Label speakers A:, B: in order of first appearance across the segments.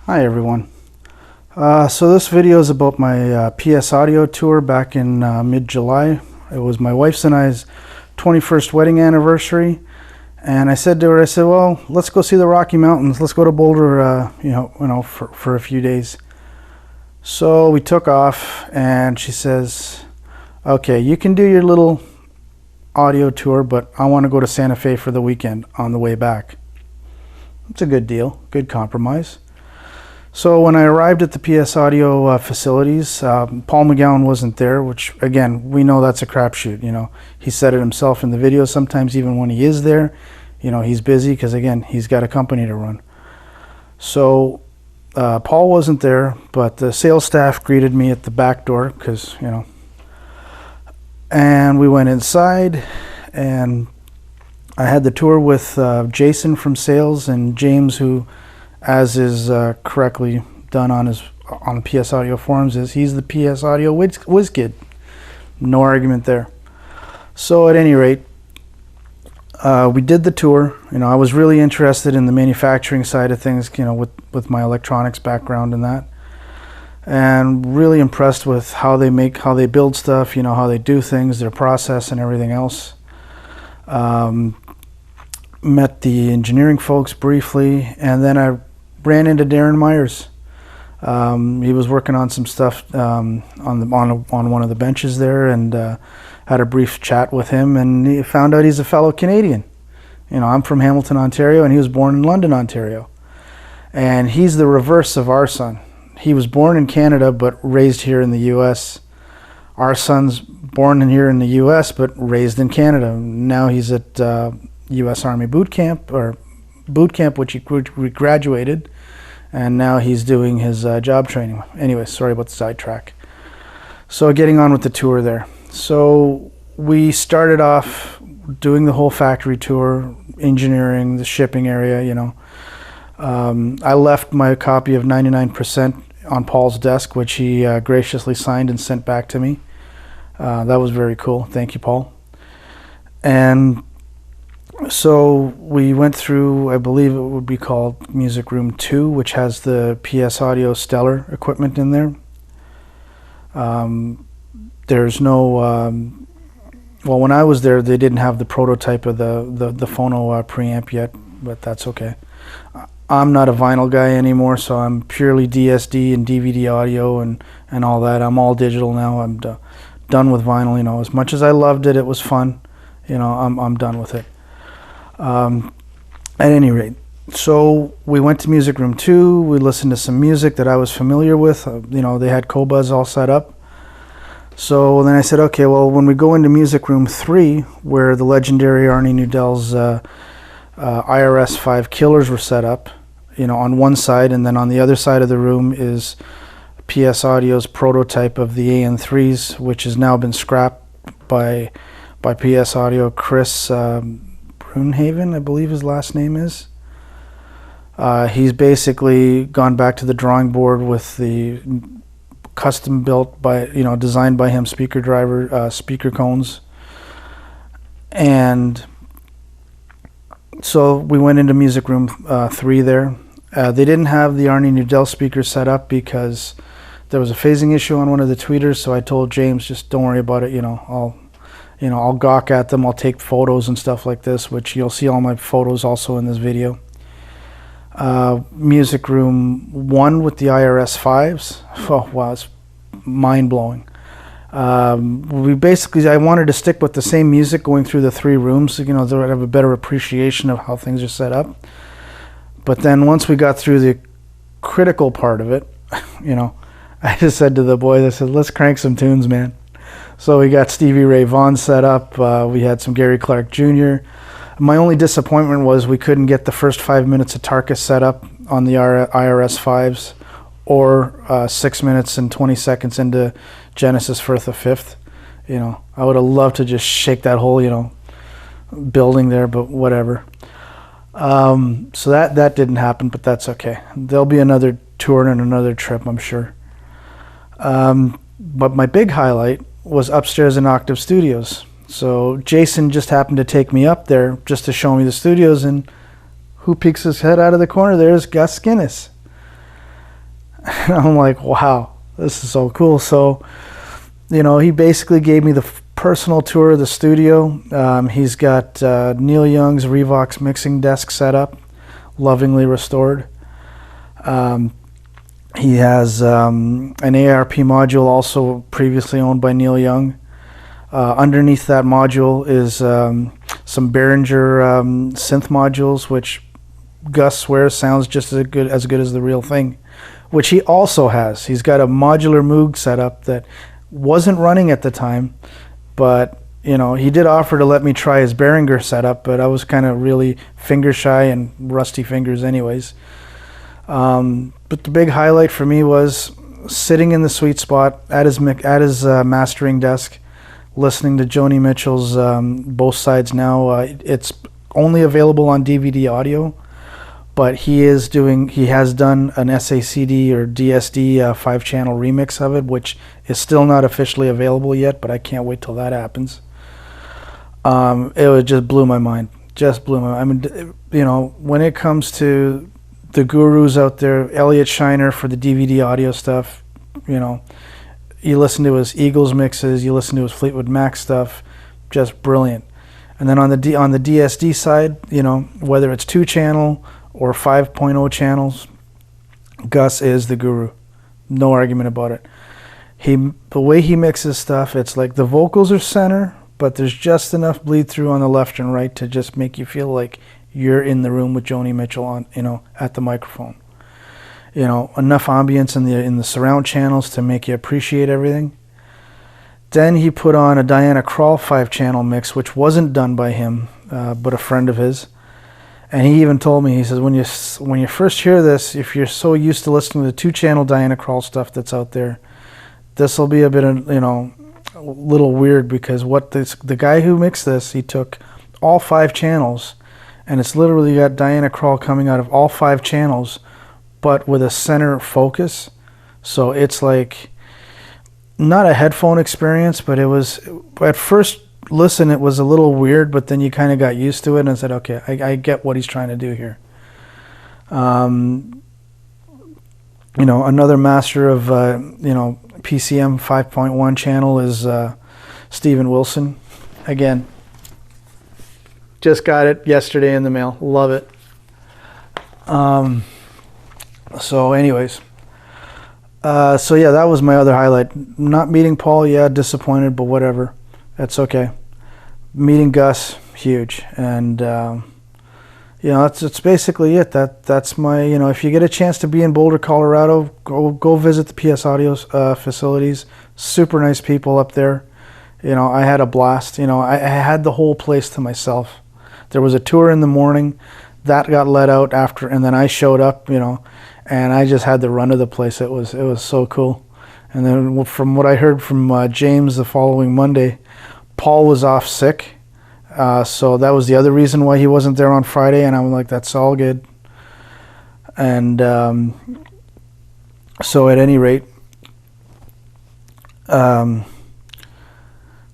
A: Hi everyone. So this video is about my PS Audio tour back in mid-July. It was my wife's and I's 21st wedding anniversary, and I said to her, well, let's go see the Rocky Mountains. Let's go to Boulder, for a few days. So we took off, and she says, okay, you can do your little audio tour, but I want to go to Santa Fe for the weekend on the way back. It's a good deal, good compromise. So when I arrived at the PS Audio facilities, Paul McGowan wasn't there, which again, we know that's a crapshoot. He said it himself in the video. Sometimes even when he is there, he's busy because again, he's got a company to run. So Paul wasn't there, but the sales staff greeted me at the back door because, and we went inside, and I had the tour with Jason from sales and James, who, as is correctly done on the PS Audio forums, he's the PS Audio whiz kid. No argument there. So at any rate, we did the tour. I was really interested in the manufacturing side of things, with my electronics background and that, and really impressed with how they build stuff, how they do things, their process and everything else. Met the engineering folks briefly, and then I ran into Darren Myers. He was working on some stuff on one of the benches there, and had a brief chat with him, and he found out he's a fellow Canadian. I'm from Hamilton, Ontario, and he was born in London, Ontario. And he's the reverse of our son. He was born in Canada but raised here in the U.S. Our son's born here in the U.S. but raised in Canada. Now he's at U.S. Army boot camp, which he graduated, and now he's doing his job training. Anyway, sorry about the sidetrack. So getting on with the tour there. So we started off doing the whole factory tour, engineering, the shipping area, I left my copy of 99% on Paul's desk, which he graciously signed and sent back to me. That was very cool. Thank you, Paul. And so we went through, I believe it would be called Music Room 2, which has the PS Audio Stellar equipment in there. There's no, well, when I was there, they didn't have the prototype of the phono preamp yet, but that's okay. I'm not a vinyl guy anymore, so I'm purely DSD and DVD audio and all that. I'm all digital now. I'm done with vinyl. As much as I loved it, it was fun. I'm done with it. At any rate, so we went to Music Room 2. We listened to some music that I was familiar with. They had Qobuz all set up. So then I said, okay, well, when we go into Music Room 3, where the legendary Arnie Nudell's IRS 5 killers were set up, on one side, and then on the other side of the room is PS Audio's prototype of the AN3s, which has now been scrapped by PS Audio. Chris Brunhaven, I believe his last name is. He's basically gone back to the drawing board with the custom built designed by him speaker driver, speaker cones. And so we went into Music Room 3 there. They didn't have the Arnie Nudell speakers set up because there was a phasing issue on one of the tweeters, so I told James, just don't worry about it, I'll gawk at them, I'll take photos and stuff like this, which you'll see all my photos also in this video. Music Room 1 with the IRS 5s. Oh, wow, it's mind-blowing. I wanted to stick with the same music going through the 3 rooms, so, they would have a better appreciation of how things are set up. But then once we got through the critical part of it, I just said to the boys, I said, let's crank some tunes, man. So we got Stevie Ray Vaughan set up. We had some Gary Clark Jr. My only disappointment was we couldn't get the first 5 minutes of Tarkus set up on the IRS 5s, or 6 minutes and 20 seconds into Genesis Firth the Fifth. I would have loved to just shake that whole, building there, but whatever. So that didn't happen, but that's okay. There'll be another tour and another trip, I'm sure. But my big highlight was upstairs in Octave Studios. So Jason just happened to take me up there just to show me the studios, and who peeks his head out of the corner? There's Gus Guinness. And I'm like, wow, this is so cool. So, you know, he basically gave me the personal tour of the studio. He's got Neil Young's Revox mixing desk set up, lovingly restored. Um, he has an ARP module also previously owned by Neil Young. Underneath that module is some Behringer synth modules, which Gus swears sounds just as good as the real thing, which he also has. He's got a modular Moog setup that wasn't running at the time, but you know, he did offer to let me try his Behringer setup, but I was kind of really finger shy and rusty fingers anyways. But the big highlight for me was sitting in the sweet spot at his mastering desk, listening to Joni Mitchell's Both Sides Now. It's only available on DVD audio, but he has done an SACD or DSD 5-channel remix of it, which is still not officially available yet, but I can't wait till that happens. Just blew my mind. Just blew my mind. I mean, you know, when it comes to the gurus out there, Elliot Shiner for the DVD audio stuff, you know, you listen to his Eagles mixes, you listen to his Fleetwood Mac stuff, just brilliant. And then on the DSD side, you know, whether it's 2-channel or 5.0 channels, Gus is the guru. No argument about it. The way he mixes stuff, it's like the vocals are center, but there's just enough bleed through on the left and right to just make you feel like you're in the room with Joni Mitchell on, you know, at the microphone. You know, enough ambience in the surround channels to make you appreciate everything. Then he put on a Diana Krall 5-channel mix, which wasn't done by him, but a friend of his. And he even told me, he says, when you first hear this, if you're so used to listening to the 2-channel Diana Krall stuff that's out there, this will be a bit of, you know, a little weird, because the guy who mixed this, he took all 5 channels, and it's literally got Diana Krall coming out of all 5 channels, but with a center focus. So it's like not a headphone experience, but it was, at first listen, it was a little weird, but then you kind of got used to it and said, okay, I get what he's trying to do here. You know, another master of, you know, PCM 5.1 channel is Steven Wilson. Again, just got it yesterday in the mail. Love it. So anyways, so yeah, that was my other highlight. Not meeting Paul, yeah, disappointed, but whatever. That's okay. Meeting Gus, huge. And you know, that's basically it. That's my, you know, if you get a chance to be in Boulder, Colorado, go visit the PS Audio facilities. Super nice people up there. You know, I had a blast. You know, I had the whole place to myself. There was a tour in the morning that got let out after, and then I showed up, you know, and I just had the run of the place. It was so cool. And then from what I heard from James the following Monday, Paul was off sick. So that was the other reason why he wasn't there on Friday, and I'm like, that's all good. And so at any rate,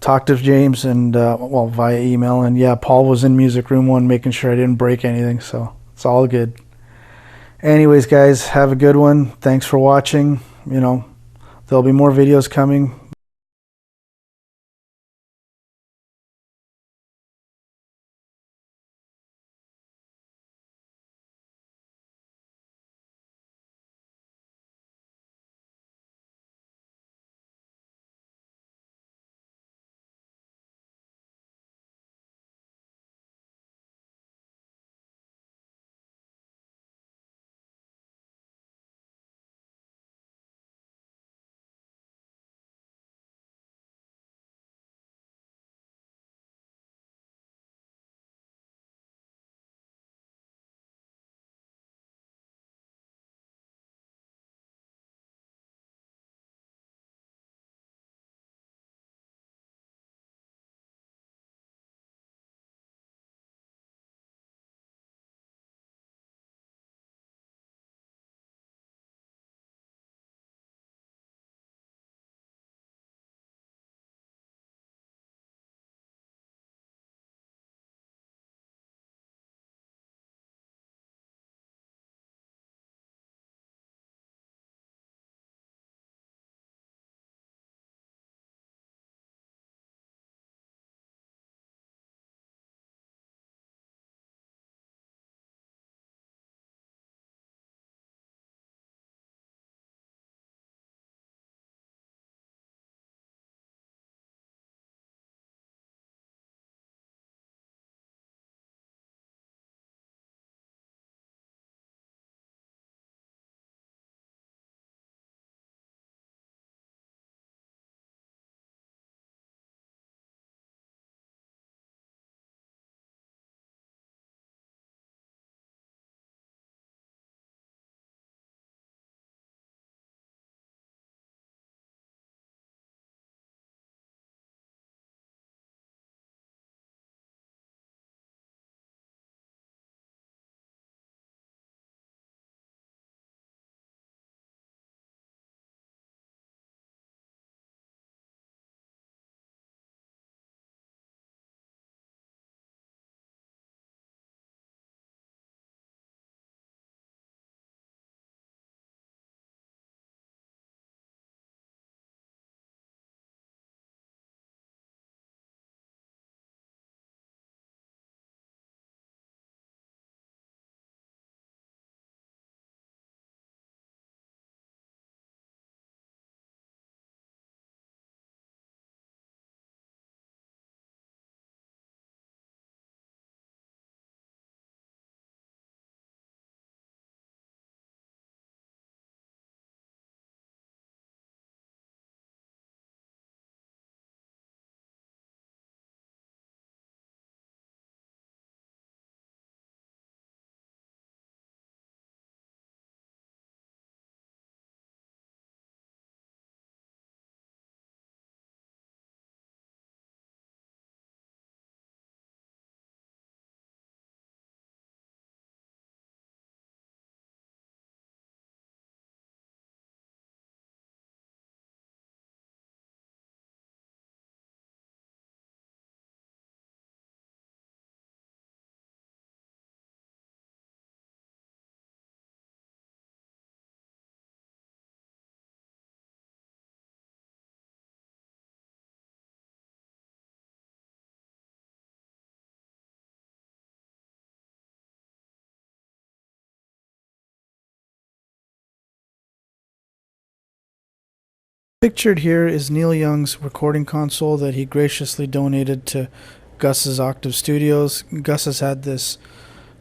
A: talked to James and well, via email, and yeah, Paul was in Music Room 1 making sure I didn't break anything, so it's all good. Anyways, guys, have a good one. Thanks for watching. You know, there'll be more videos coming. Pictured here is Neil Young's recording console that he graciously donated to Gus's Octave Studios. Gus has had this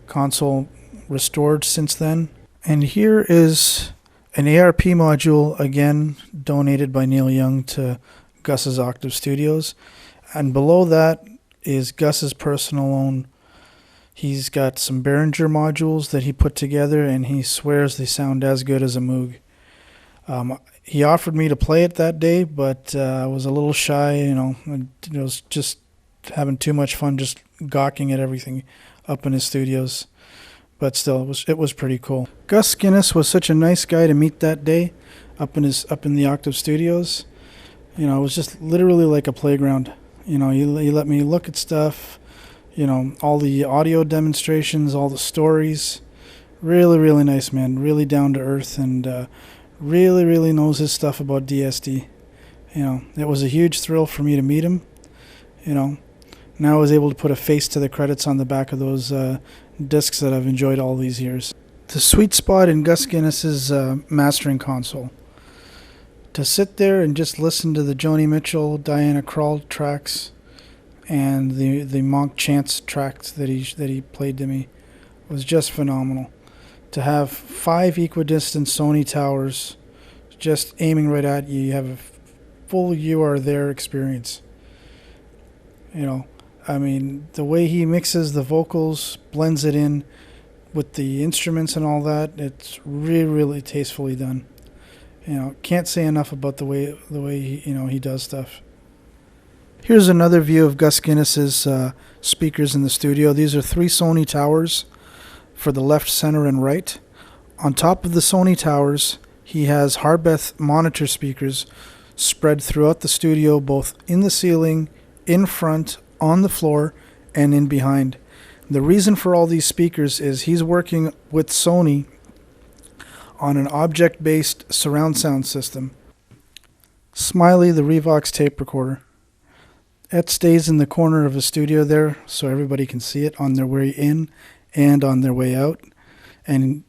A: console restored since then. And here is an ARP module, again donated by Neil Young to Gus's Octave Studios. And below that is Gus's personal own. He's got some Behringer modules that he put together, and he swears they sound as good as a Moog. He offered me to play it that day, but I was a little shy, It was just having too much fun just gawking at everything up in his studios. But still, it was pretty cool. Gus Guinness was such a nice guy to meet that day up in the Octave Studios. It was just literally like a playground. He let me look at stuff, all the audio demonstrations, all the stories. Really, really nice man, really down to earth, and really, really knows his stuff about DSD. It was a huge thrill for me to meet him. Now I was able to put a face to the credits on the back of those discs that I've enjoyed all these years. The sweet spot in Gus Guinness's mastering console. To sit there and just listen to the Joni Mitchell, Diana Krall tracks and the Monk Chance tracks that he played to me was just phenomenal. To have 5 equidistant Sony towers just aiming right at you, you have a full "you are there" experience. The way he mixes the vocals, blends it in with the instruments and all that, it's really, really tastefully done. Can't say enough about the way he does stuff. Here's another view of Gus Guinness's speakers in the studio. These are 3 Sony towers for the left, center, and right. On top of the Sony towers, he has Harbeth monitor speakers spread throughout the studio, both in the ceiling, in front, on the floor, and in behind. The reason for all these speakers is he's working with Sony on an object-based surround sound system. Smiley, the Revox tape recorder. It stays in the corner of the studio there so everybody can see it on their way in and on their way out. And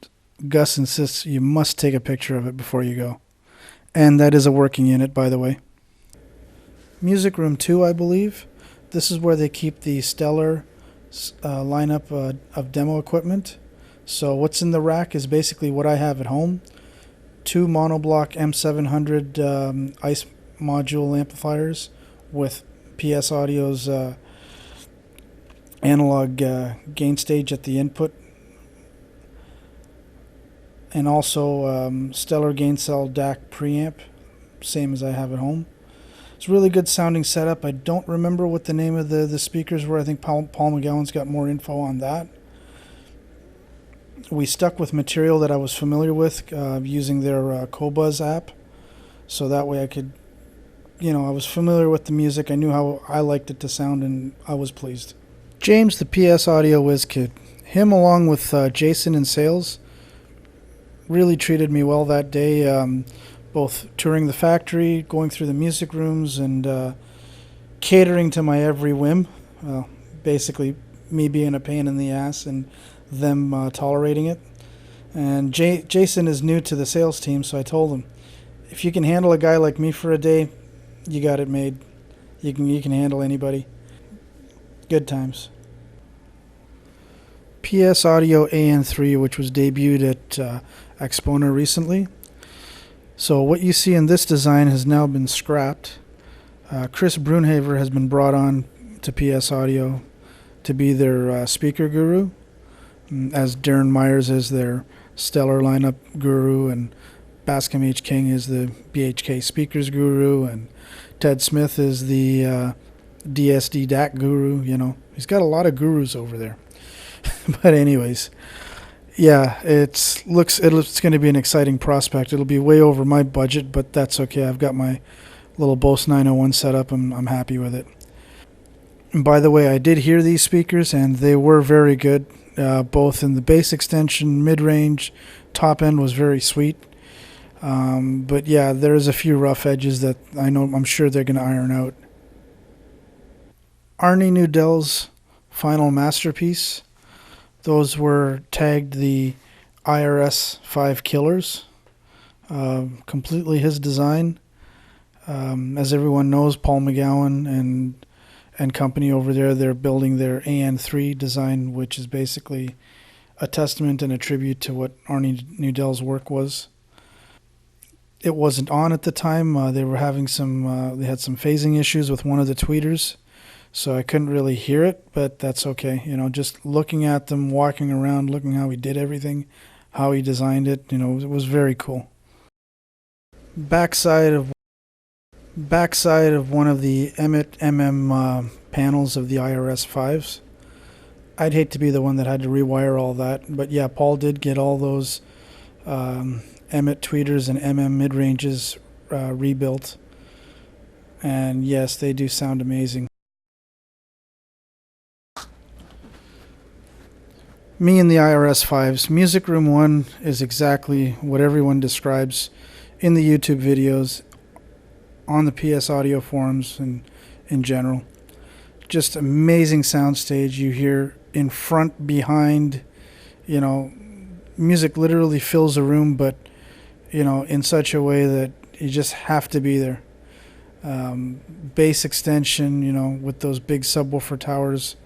A: Gus insists you must take a picture of it before you go. And that is a working unit, by the way. Music Room 2, I believe. This is where they keep the Stellar lineup of demo equipment. So what's in the rack is basically what I have at home. 2 monoblock M700 ICE module amplifiers with PS Audio's analog gain stage at the input. And also Stellar Gain Cell DAC preamp, same as I have at home. It's a really good sounding setup. I don't remember what the name of the speakers were. I think Paul McGowan's got more info on that. We stuck with material that I was familiar with using their Qobuz app. So that way I could, I was familiar with the music. I knew how I liked it to sound, and I was pleased. James, the PS Audio Whiz Kid. Him along with Jason in sales really treated me well that day. Both touring the factory, going through the music rooms, and catering to my every whim. Basically, me being a pain in the ass and them tolerating it. And Jason is new to the sales team, so I told him, if you can handle a guy like me for a day, you got it made. You can handle anybody. Good times. PS Audio AN3, which was debuted at Exponor recently. So what you see in this design has now been scrapped. Chris Brunhaver has been brought on to PS Audio to be their speaker guru, as Darren Myers is their Stellar lineup guru, and Bascom H. King is the BHK speakers guru, and Ted Smith is the DSD DAC guru. He's got a lot of gurus over there. But anyways, yeah, it looks going to be an exciting prospect. It'll be way over my budget, but that's okay. I've got my little Bose 901 set up, and I'm happy with it. And by the way, I did hear these speakers, and they were very good, both in the bass extension, mid-range, top end was very sweet. But yeah, there's a few rough edges that I'm sure they're going to iron out. Arnie Nudell's final masterpiece. Those were tagged the IRS 5 Killers. Completely his design. As everyone knows, Paul McGowan and company over there, they're building their AN3 design, which is basically a testament and a tribute to what Arnie Nudell's work was. It wasn't on at the time. They were having they had some phasing issues with one of the tweeters, so I couldn't really hear it, but that's okay. Just looking at them, walking around, looking how he did everything, how he designed it, it was very cool. Backside of one of the Emmett panels of the IRS 5s. I'd hate to be the one that had to rewire all that, but yeah, Paul did get all those Emmett tweeters and mid-ranges rebuilt, and yes, they do sound amazing. Me and the IRS 5s. Music Room 1 is exactly what everyone describes in the YouTube videos, on the PS Audio forums, and in general. Just amazing soundstage. You hear in front, behind, music literally fills a room, but, in such a way that you just have to be there. Bass extension, with those big subwoofer towers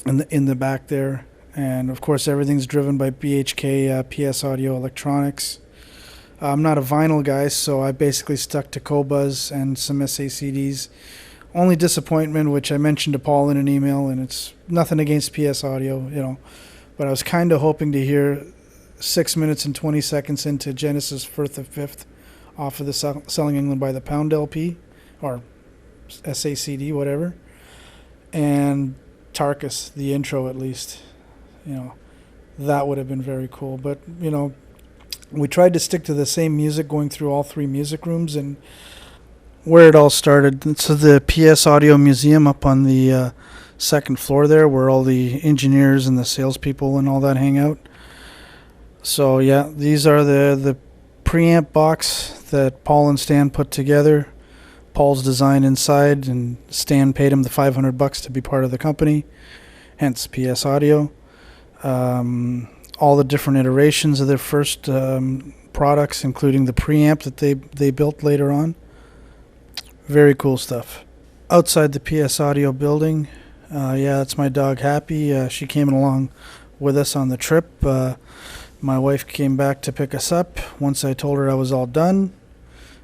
A: in the back there. And, of course, everything's driven by BHK PS Audio electronics. I'm not a vinyl guy, so I basically stuck to Qobuz and some SACDs. Only disappointment, which I mentioned to Paul in an email, and it's nothing against PS Audio, but I was kind of hoping to hear 6 minutes and 20 seconds into Genesis Firth of Fifth off of the Selling England by the Pound LP, or SACD, whatever, and Tarkus, the intro at least. That would have been very cool. But, we tried to stick to the same music going through all three music rooms, and where it all started. So the PS Audio Museum up on the second floor there, where all the engineers and the salespeople and all that hang out. So yeah, these are the preamp box that Paul and Stan put together. Paul's design inside, and Stan paid him the $500 to be part of the company, hence PS Audio. All the different iterations of their first products, including the preamp that they built later on. Very cool stuff. Outside the PS Audio building, that's my dog Happy. She came along with us on the trip. My wife came back to pick us up once I told her I was all done,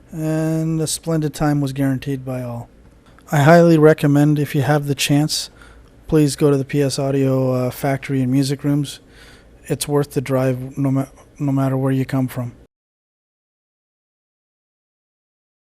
A: and a splendid time was guaranteed by all. I highly recommend, if you have the chance, please go to the PS Audio factory and music rooms. It's worth the drive no matter where you come from.